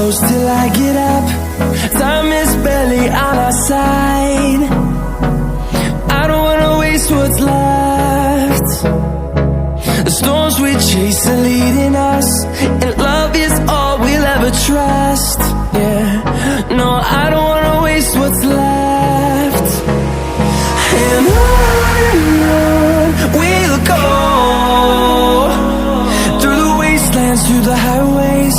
close till I get up. Time is barely on our side. I don't wanna waste what's left. The storms we chase are leading us, and love is all we'll ever trust. Yeah, no, I don't wanna waste what's left. And on we'll go, through the wastelands, through the highways,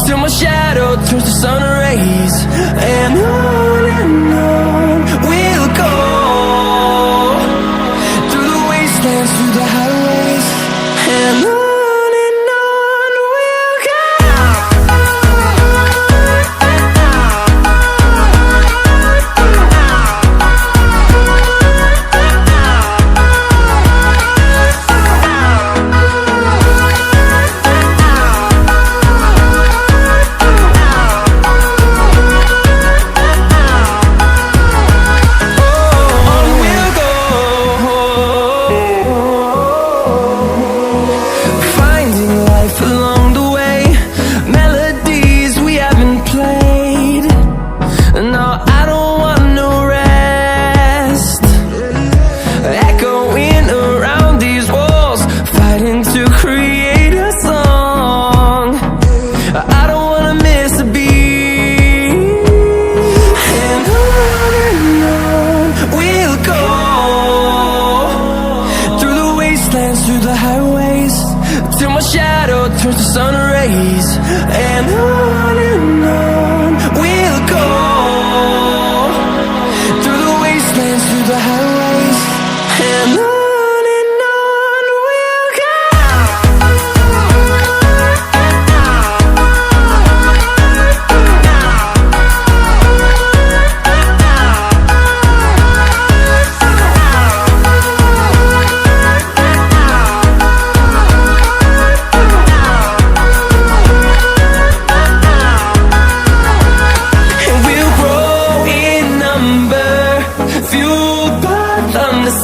till my shadow turns to sun rays. And on we'll go, through the wastelands, through the highways, and on we'll go. Through the highways, till my shadow turns to sun rays. And on we'll go, through the wastelands, through the highways, and on we'll go.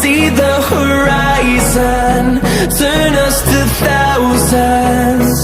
See the horizon, turn us to thousands.